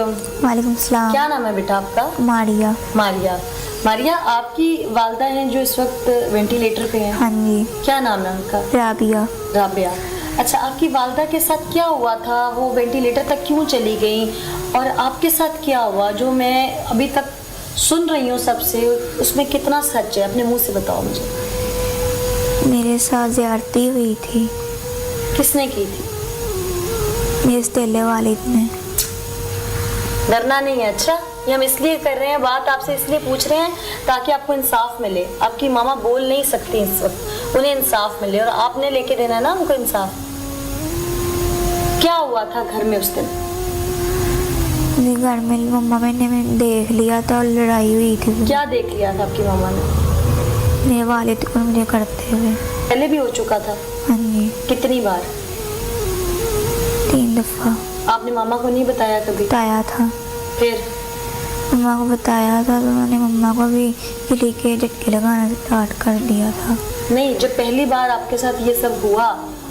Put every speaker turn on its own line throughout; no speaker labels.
वालेकुम।
वालेकुम सलाम।
क्या नाम है बेटा आपका?
मारिया।
मारिया। मारिया, आपकी वालदा हैं जो इस वक्त वेंटिलेटर पे हैं?
हाँ जी।
क्या नाम है उनका?
राबिया।
राबिया। अच्छा, आपकी वालदा के साथ क्या हुआ था? वो वेंटिलेटर तक क्यों चली गई? और आपके साथ क्या हुआ जो मैं अभी तक सुन रही हूँ सबसे, उसमें कितना सच है? अपने मुंह से बताओ मुझे।
मेरे साथ ज़्यादती हुई थी।
किसने की थी?
मेरे सतीले वालिद ने।
डरना नहीं है। अच्छा, ये हम इसलिए कर रहे हैं, बात आपसे इसलिए पूछ रहे हैं ताकि आपको इंसाफ मिले। आपकी मामा बोल नहीं सकती इस वक्त, उन्हें इंसाफ मिले और आपने लेके देना है ना उनको इंसाफ। क्या हुआ था घर में उस दिन?
घर में मम्मा मैंने देख लिया था और लड़ाई हुई थी।
क्या देख लिया था आपकी मामा ने?
मेरे वालिद को मुझे करते हुए।
पहले भी हो चुका था?
हाँ जी।
कितनी बार?
3 दफ़ा।
आपने मामा को नहीं बताया कभी?
बताया था।
फिर?
मम्मा को बताया था तो उन्होंने मम्मा को भी बिजली के झटके लगाना स्टार्ट कर दिया था।
नहीं, जब पहली बार आपके साथ ये सब हुआ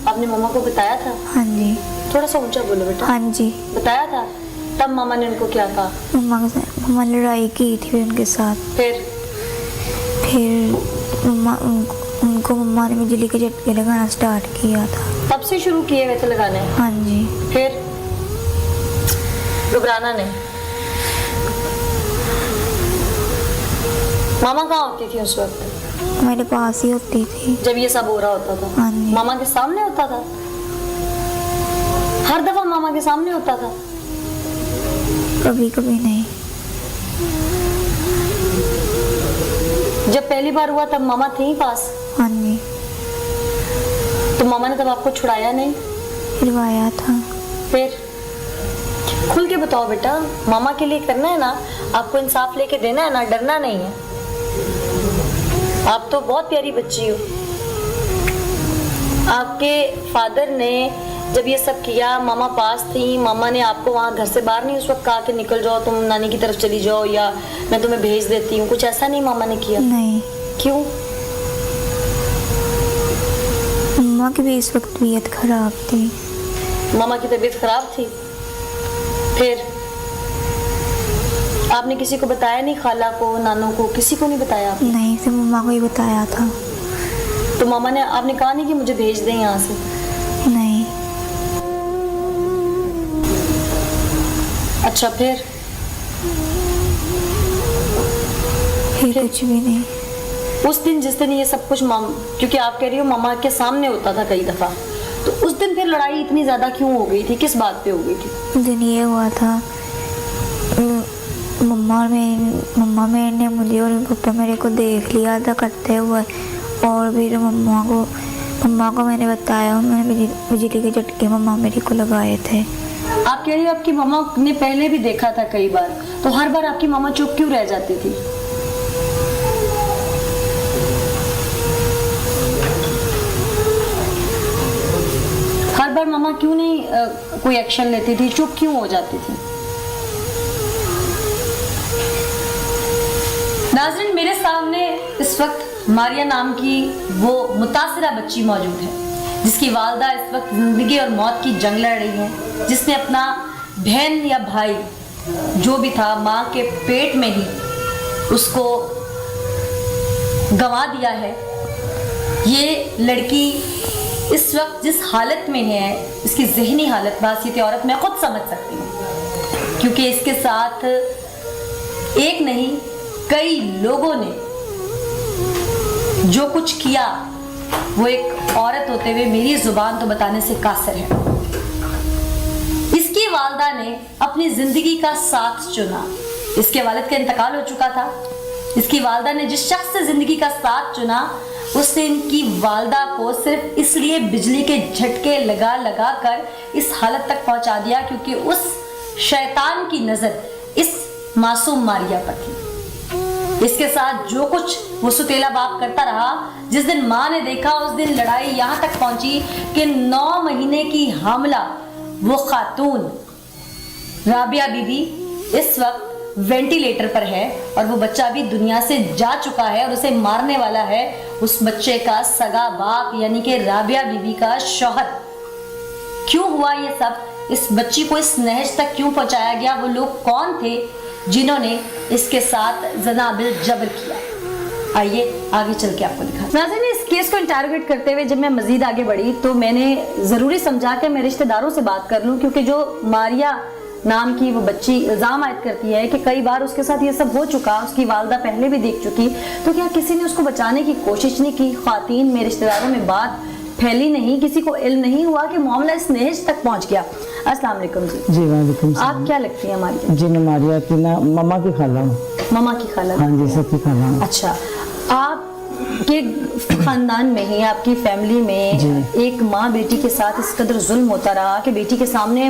आपने मामा को बताया था?
हाँ जी।
थोड़ा सा ऊंचा बोलो बेटा।
हाँ जी।
बताया था? तब मामा ने उनको क्या कहा?
मम्मा लड़ाई की थी उनके साथ।
फिर
मम्मा उनको मम्मा ने बिजली के झटके लगाना स्टार्ट किया था।
तब से शुरू किए वैसे लगाने?
हाँ जी।
फिर? घबराना नहीं। मामा कहाँ होती थी उस वक्त?
मेरे पास ही होती थी
जब ये सब हो रहा होता था?
हाँ जी।
मामा के सामने होता था? हर दफा मामा के सामने होता था?
कभी कभी नहीं।
जब पहली बार हुआ तब मामा थे ही पास?
हाँ जी।
तो मामा ने तब आपको छुड़ाया नहीं?
फिरवाया था।
फिर? खुल के बताओ बेटा, मामा के लिए करना है ना, आपको इंसाफ लेके देना है ना, डरना नहीं है। आप तो बहुत प्यारी बच्ची हो। आपके फादर ने जब ये सब किया, मामा पास थी, मामा ने आपको वहाँ घर से बाहर नहीं उस वक्त कहा कि निकल जाओ, तुम नानी की तरफ चली जाओ या मैं तुम्हें भेज देती हूँ, कुछ ऐसा नहीं मामा ने किया?
नहीं।
क्यों?
मम्मा की भी इस वक्त तबीयत खराब थी।
मामा की तबीयत खराब थी? फिर आपने किसी को बताया नहीं? खाला को, नानों को, किसी को नहीं बताया आपने?
नहीं, सिर्फ मम्मा को ही बताया था।
तो मामा ने, आपने कहा नहीं कि मुझे भेज दें यहाँ से?
नहीं।
अच्छा, फिर
कुछ भी नहीं।
उस दिन जिस दिन ये सब कुछ क्योंकि आप कह रही हो मामा के सामने होता था कई दफा, तो उस दिन फिर लड़ाई इतनी ज्यादा क्यों हो गई थी? किस बात पे हो गई थी?
उस दिन ये हुआ था, मम्मा ने मुझे और पापा मेरे को देख लिया था करते हुए, और फिर मम्मा को मैंने बताया, मैंने बिजली के झटके मम्मा मेरे को लगाए थे।
आप कह रही हो आपकी मामा ने पहले भी देखा था कई बार, तो हर बार आपकी मामा चुप क्यों रह जाती थी? हर बार मामा क्यों नहीं कोई एक्शन लेती थी, चुप क्यों हो जाती थी? नाज़रीन, मेरे सामने इस वक्त मारिया नाम की वो मुतासिरा बच्ची मौजूद है जिसकी वालदा इस वक्त जिंदगी और मौत की जंग लड़ रही है, जिसने अपना बहन या भाई जो भी था माँ के पेट में ही उसको गंवा दिया है। ये लड़की इस वक्त जिस हालत में है, इसकी ज़हनी हालत, बासियत औरत मैं खुद समझ सकती हूँ, क्योंकि इसके साथ एक नहीं कई लोगों ने जो कुछ किया वो एक औरत होते हुए मेरी जुबान तो बताने से कासिर है। इसकी वालदा ने अपनी जिंदगी का साथ चुना। इसके वालिद का इंतकाल हो चुका था। इसकी वालदा ने जिस शख्स से जिंदगी का साथ चुना, उसने इनकी वालदा को सिर्फ इसलिए बिजली के झटके लगा लगा कर इस हालत तक पहुंचा दिया क्योंकि उस शैतान की नजर इस मासूम मारिया पर थी। इसके साथ जो कुछ वो सुतेला बाप करता रहा, जिस दिन माँ ने देखा उस दिन लड़ाई यहाँ तक पहुंची कि 9 महीने की हामला वो खातून राबिया बीबी इस वक्त वेंटिलेटर पर है और वो बच्चा भी दुनिया से जा चुका है और उसे मारने वाला है उस बच्चे का सगा बाप यानी कि राबिया बीबी का शौहर। क्यों हुआ ये सब, इस बच्ची को इस नहज तक क्यों पहुंचाया गया, वो लोग कौन थे जिन्होंने इसके साथ ज़ना-बिल जबर किया। आइए आगे चल के आपको दिखा। नाज़रीन, इस केस को इंटरोगेट करते हुए जब मैं मजीद आगे बढ़ी तो मैंने ज़रूरी समझा कि मैं रिश्तेदारों से बात कर लूँ, क्योंकि जो मारिया नाम की वो बच्ची इल्ज़ाम आयद करती है कि कई बार उसके साथ ये सब हो चुका, उसकी वालदा पहले भी देख चुकी, तो क्या किसी ने उसको बचाने की कोशिश नहीं की? ख़वातीन में, रिश्तेदारों में बात फैली नहीं, किसी को इल्म नहीं हुआ कि मामला इस नहज तक पहुंच गया। अस्सलाम वालेकुम जी।
जी वालेकुम सलाम।
आप क्या लगती हैं हमारी?
जी मैं मारिया की ना मम्मा की खाला हूँ।
ममा की खाला?
हाँ जी, सबकी खाला हूँ।
अच्छा, आप के खानदान में ही, आपकी फैमिली में एक माँ बेटी के साथ इस कदर जुल्म होता रहा कि बेटी के सामने,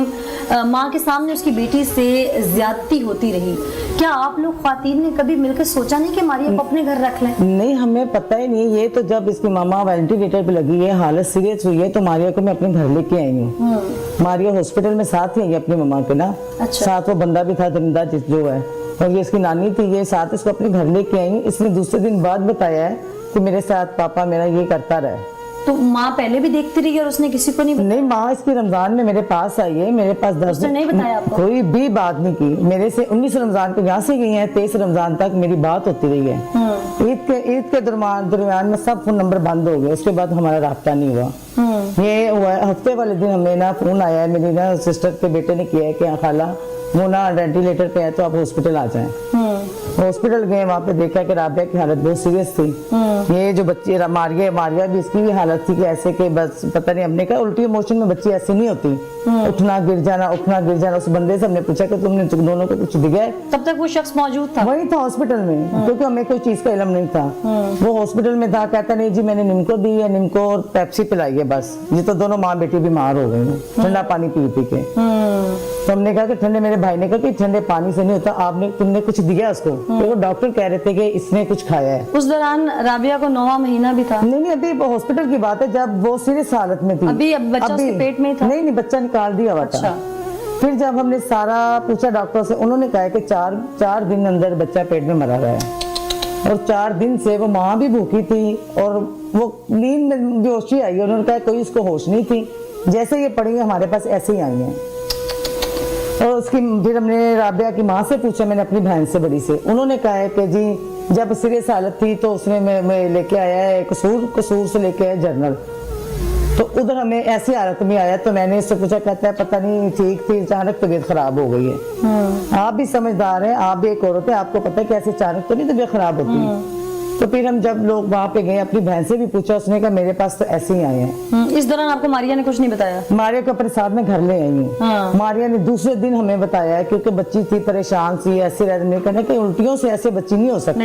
माँ के सामने उसकी बेटी से ज्यादती होती रही। क्या आप लोग ख्वातीन ने कभी मिलकर सोचा नहीं कि मारिया को अपने घर रख लें?
नहीं, हमें पता ही नहीं। ये तो जब इसकी मामा वेंटिलेटर पे लगी है, हालत सीरियस हुई है, तो मारिया को मैं अपने घर लेके आई हूँ। मारिया हॉस्पिटल में साथ ही आई अपनी मामा के ना।
अच्छा।
साथ वो बंदा भी था जिंदा जो है, और ये इसकी नानी थी, ये साथ इसको अपने घर लेके आई। इसने दूसरे दिन बाद बताया है कि मेरे साथ पापा मेरा ये करता रहा।
तो माँ पहले भी देखती रही और उसने किसी को नहीं बताया?
नहीं, माँ इसकी रमजान में मेरे पास आई है, मेरे पास 10
उसने नहीं बताया आपको?
कोई भी बात नहीं की मेरे से। 19 रमजान को यहाँ से गई है, 23 रमजान तक मेरी बात होती रही है। ईद के दरमियान में सब फोन नंबर बंद हो गए, उसके बाद हमारा राब्ता नहीं हुआ। ये हुआ हफ्ते वाले दिन हमें ना फोन आया है, मेरी ना सिस्टर के बेटे ने किया है कि खाला वो ना वेंटिलेटर पे है तो आप हॉस्पिटल आ जाएं। हॉस्पिटल गए, वहाँ पे देखा कि राबिया की हालत बहुत सीरियस थी। ये जो बच्ची मारिया भी, इसकी भी हालत थी कि ऐसे कि बस पता नहीं, हमने कहा उल्टी मोशन में बच्ची ऐसी नहीं होती, उठना गिर जाना। उस बंदे से हमने पूछा कि तुमने दोनों को कुछ दिखा है?
तब तक वो शख्स मौजूद था?
वही था हॉस्पिटल में, क्योंकि हमें कोई चीज का इल्म नहीं था। वो हॉस्पिटल में था, कहता नहीं जी मैंने निम्को दी है, निम्को और पेप्सी पिलाई है बस। ये तो दोनों माँ बेटी बीमार हो गए ठंडा पानी पी पी के। तो हमने कहा कि ठंडे, मेरे भाई ने कहा कि ठंडे पानी से नहीं होता, तुमने कुछ दिया उसको? तो वो डॉक्टर कह रहे थे कि इसने कुछ खाया है।
उस दौरान राबिया को 9वां महीना भी था?
नहीं, अभी हॉस्पिटल की बात है, जब वो सीरियस हालत में थी।
अभी बच्चा उसके पेट में ही था?
नहीं, बच्चा निकाल दिया हुआ था। फिर जब हमने सारा पूछा डॉक्टर से, उन्होंने कहा कि 4 दिन अंदर बच्चा पेट में मरा रहा है। और 4 दिन से वो माँ भी भूखी थी और वो नींद में बेहोशी आई है। उन्होंने कहा कोई उसको होश नहीं थी, जैसे ये पड़ी हमारे पास ऐसे ही आई है। और उसकी फिर हमने राबिया की माँ से पूछा, मैंने अपनी बहन से बड़ी से, उन्होंने कहा है कि जी जब सीरियस हालत थी तो उसने मैं लेके आया है कसूर से लेके आया जर्नल। तो उधर हमें ऐसी हालत में आया तो मैंने इससे पूछा, कहता है पता नहीं ठीक थी, अचानक तबीयत खराब हो गई है। आप भी समझदार हैं, आप भी एक औरत है, आपको पता है कैसे अचानक तो नहीं तबीयत खराब होती है। तो फिर हम जब लोग वहाँ पे गए, अपनी बहन से भी पूछा, उसने कहा मेरे पास तो ऐसे ही आए हैं।
इस दौरान आपको मारिया ने कुछ नहीं बताया? मारिया
को अपने साथ में घर ले आई हूँ। मारिया ने दूसरे दिन हमें बताया, क्योंकि बच्ची थी परेशान सी, ऐसे रहने, कहने कि उल्टियों से ऐसे बच्ची नहीं हो सकती।